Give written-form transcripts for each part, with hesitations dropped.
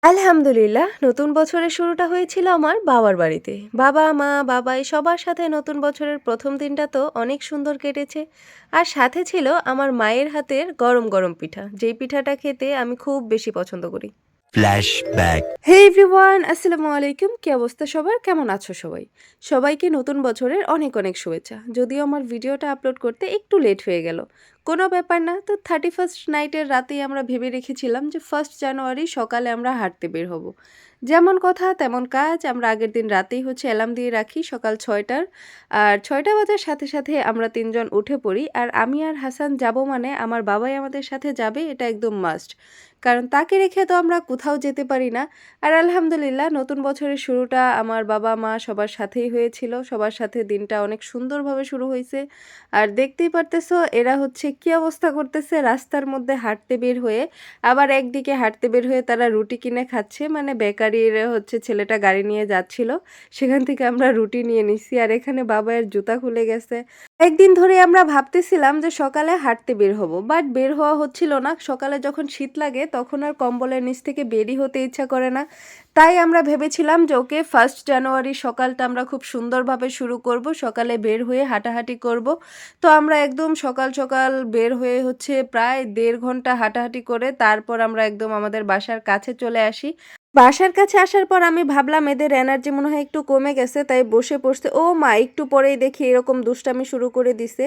আলহামদুলিল্লাহ নতুন বছরের শুরুটা হয়েছিল আমার বাবার বাড়িতে। বাবা, মা, বাবাই সবার সাথে নতুন বছরের ১ম দিনটা তো অনেক সুন্দর কেটেছে। আর সাথে ছিল আমার মায়ের হাতের গরম, গরম পিঠা। যেই পিঠাটা খেতে আমি খুব বেশি পছন্দ করি। ফ্ল্যাশব্যাক। হে এভরিওয়ান, আসসালামু আলাইকুম। কি অবস্থা সবার? কেমন আছো সবাই? সবাইকে নতুন বছরের অনেক অনেক শুভেচ্ছা। যদিও আমার ভিডিওটা আপলোড করতে একটু লেট হয়ে গেল। কোনো ব্যাপার না। তো 31st নাইটের রাতেই আমরা ভেবে রেখেছিলাম যে 1st জানুয়ারি সকালে আমরা হাঁটতে বের হব। যেমন কথা তেমন কাজ। আমরা আগের দিন রাতেই অ্যালার্ম দিয়ে রাখি সকাল ৬টার। আর ৬টা বাজার সাথে সাথে আমরা ৩ জন উঠে পড়ি। আর আমি আর হাসান যাব মানে আমার বাবাই আমাদের সাথে যাবে, এটা একদম মাস্ট। কারণ তাকে রেখে তো আমরা কোথাও যেতে পারি না। আর আলহামদুলিল্লাহ নতুন বছরের শুরুটা আমার বাবা-মা সবার সাথেই হয়েছিল। সবার সাথে দিনটা অনেক সুন্দরভাবে শুরু হইছে। আর দেখতেই পারতেছো এরা কি অবস্থা করতেছে রাস্তার মধ্যে হাঁটতে বের হয়ে। আবার একদিকে হাঁটতে বের হয়ে তারা রুটি কিনে খাচ্ছে। মানে বেকারির ছেলেটা গাড়ি নিয়ে যাচ্ছিল। সেখান থেকে আমরা রুটি নিয়ে নিছি। আর এখানে বাবাইয়ের জুতা খুলে গেছে। একদিন ধরে আমরা ভাবতেছিলাম যে সকালে হাঁটতে বের হব। বাট বের হওয়া হচ্ছিল না। সকালে যখন শীত লাগে তখন আর কম্বলের নিচ থেকে বেরই হতে ইচ্ছা করে না। তাই আমরা ভেবেছিলাম যে ওকে 1st জানুয়ারি সকালটা আমরা খুব সুন্দরভাবে শুরু করব। সকালে বের হয়ে হাঁটাহাঁটি করব। তো আমরা একদম সকাল, সকাল বের হয়ে প্রায় ১.৫ ঘন্টা হাঁটাহাঁটি করে তারপর আমরা একদম আমাদের বাসার কাছে চলে আসি। বাসার কাছে আসার পর আমি ভাবলাম এদের এনার্জি মনে হয় একটু কমে গেছে, তাই বসে পড়ছে। ও মা! একটু পরেই দেখি এরকম দুষ্টামি শুরু করে দিছে।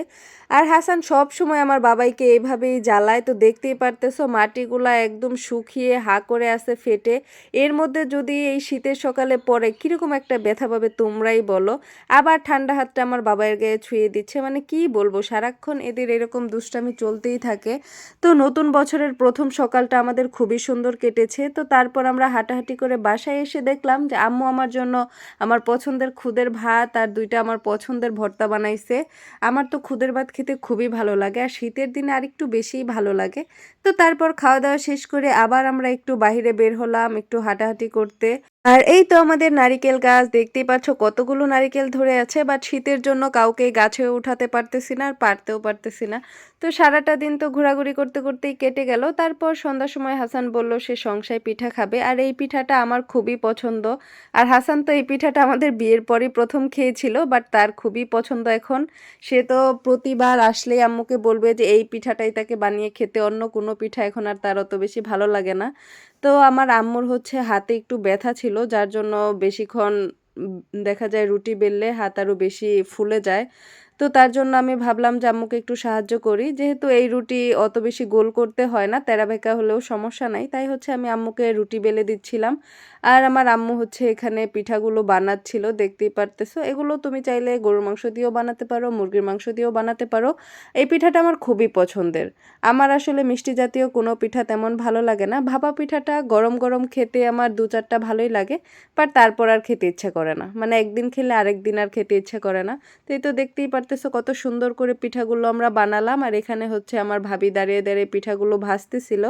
আর হাসান সবসময় আমার বাবাইকে এভাবেই জ্বালায়। তো দেখতেই পারতেছো মাটিগুলা একদম শুকিয়ে হা করে আছে ফেটে। এর মধ্যে যদি এই শীতের সকালে পড়ে কিরকম একটা ব্যথা পাবে তোমরাই বলো। আবার ঠান্ডা হাতটা আমার বাবাইয়ের গায়ে ছুঁয়ে দিচ্ছে। মানে কি বলবো, সারাক্ষণ এদের এরকম দুষ্টামি চলতেই থাকে। তো নতুন বছরের ১ম সকালটা আমাদের খুবই সুন্দর কেটেছে। তো তারপর আমরা হাঁটাহাঁটি করে বাসায় এসে দেখলাম যে আম্মু আমার জন্য আমার পছন্দের খুদের ভাত আর ২ টা আমার পছন্দের ভর্তা বানাইছে। আমার তো খুদের ভাত খেতে খুবই ভালো লাগে। আর শীতের দিনে আরেকটু বেশিই ভালো লাগে। তো তারপর খাওয়া-দাওয়া শেষ করে আবার আমরা একটু বাহিরে বের হলাম একটু হাঁটাহাঁটি করতে। আর এই তো আমাদের নারিকেল গাছ, দেখতেই পাচ্ছ কতগুলো নারিকেল ধরে আছে। বাট শীতের জন্য কাউকেই গাছে উঠাতে পারতেছি না আর পারতেও পারতেছি না। তো সারাটা দিন তো ঘোরাঘুরি করতে করতেই কেটে গেল। তারপর সন্ধ্যার সময় হাসান বলল সে সংসায় পিঠা খাবে। আর এই পিঠাটা আমার খুবই পছন্দ। আর হাসান তো এই পিঠাটা আমাদের বিয়ের পরই ১ম খেয়েছিল। বাট তার খুবই পছন্দ এখন। সে তো প্রতিবার আসলেই আম্মুকে বলবে যে এই পিঠাটাই তাকে বানিয়ে খেতে, অন্য কোনো পিঠা এখন আর তার অত বেশি ভালো লাগে না। তো আমার আম্মুর হাতে একটু ব্যথা ছিল, যার জন্য বেশিক্ষণ দেখা যায় রুটি বেললে হাত আরো বেশি ফুলে যায়। তো তার জন্য আমি ভাবলাম যে আম্মুকে একটু সাহায্য করি। যেহেতু এই রুটি অত বেশি গোল করতে হয় না, তেরা-বেঁকা হলেও সমস্যা নাই। তাই আমি আম্মুকে রুটি বেলে দিচ্ছিলাম। আর আমার আম্মু এখানে পিঠাগুলো বানাচ্ছিল, দেখতেই পারতেছো। এগুলো তুমি চাইলে গরুর মাংস দিয়েও বানাতে পারো, মুরগির মাংস দিয়েও বানাতে পারো। এই পিঠাটা আমার খুবই পছন্দের। আমার আসলে মিষ্টি জাতীয় কোনো পিঠা তেমন ভালো লাগে না। ভাপা পিঠাটা গরম, গরম খেতে আমার ২-৪ টা ভালোই লাগে। বাট তারপর আর খেতে ইচ্ছা করে না। মানে একদিন খেলে আরেকদিন আর খেতে ইচ্ছা করে না। তো এই তো দেখতেই পারতেছো কত সুন্দর করে পিঠাগুলো আমরা বানালাম। আর এখানে আমার ভাবি দাঁড়িয়ে, দাঁড়িয়ে পিঠাগুলো ভাজতেছিল।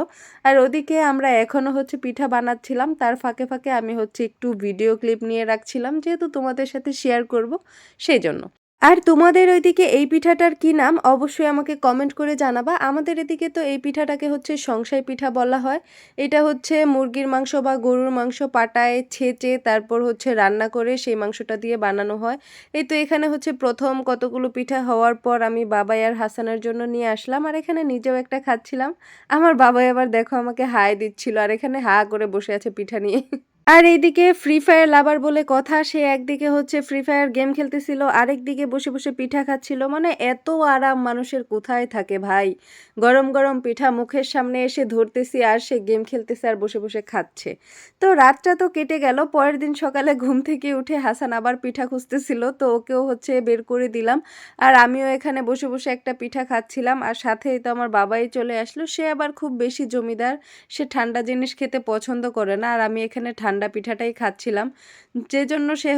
আর ওদিকে আমরা এখনো পিঠা বানাচ্ছিলাম। তার ফাঁকে, ফাঁকে আমি একটু ভিডিও ক্লিপ নিয়ে রাখছিলাম। যেহেতু তোমাদের সাথে শেয়ার করব সেজন্য। আর তোমাদের ওইদিকে এই পিঠাটার কি নাম অবশ্যই আমাকে কমেন্ট করে জানাবা। আমাদের এদিকে তো এই পিঠাটাকে সংসাই পিঠা বলা হয়। এটা মুরগির মাংস বা গরুর মাংস পাটায় ছেঁচে তারপর রান্না করে সেই মাংসটা দিয়ে বানানো হয়। এই তো এখানে ১ম কতগুলো পিঠা হওয়ার পর আমি বাবাই আর হাসানের জন্য নিয়ে আসলাম। আর এখানে নিজেও একটা খাচ্ছিলাম। আমার বাবাই আবার দেখো আমাকে হাই দিচ্ছিল আর এখানে হা করে বসে আছে পিঠা নিয়ে। আর এইদিকে ফ্রি ফায়ার লাভার বলে কথা, সে একদিকে ফ্রি ফায়ার গেম খেলতেছিল, আরেকদিকে বসে বসে পিঠা খাচ্ছিল। মানে এত আরাম মানুষের কোথায় থাকে ভাই। গরম গরম পিঠা মুখের সামনে এসে ধরতেছি আর সে গেম খেলতেছে আর বসে বসে খাচ্ছে। তো রাতটা তো কেটে গেল। পরের দিন সকালে ঘুম থেকে উঠে হাসান আবার পিঠা খুঁজতেছিল, তো ওকেও বের করে দিলাম। আর আমিও এখানে বসে বসে একটা পিঠা খাচ্ছিলাম। আর সাথেই তো আমার বাবাই চলে আসলো। সে আবার খুব বেশি জমিদার, সে ঠান্ডা জিনিস খেতে পছন্দ করে না। আর আমি এখানে ঠান্ডা পিঠাটাই খাচ্ছিলাম, যে জন্য সে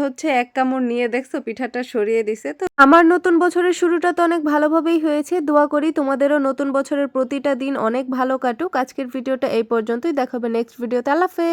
এক কামড় নিয়ে দেখছো পিঠাটা সরিয়ে দিছে। তো আমার নতুন বছরের শুরুটা তো অনেক ভালোভাবেই হয়েছে। দোয়া করি তোমাদেরও নতুন বছরের প্রতিটা দিন অনেক ভালো কাটুক। আজকের ভিডিওটা এই পর্যন্তই, দেখা হবে নেক্সট ভিডিওতে। আল্লাহ হাফেজ।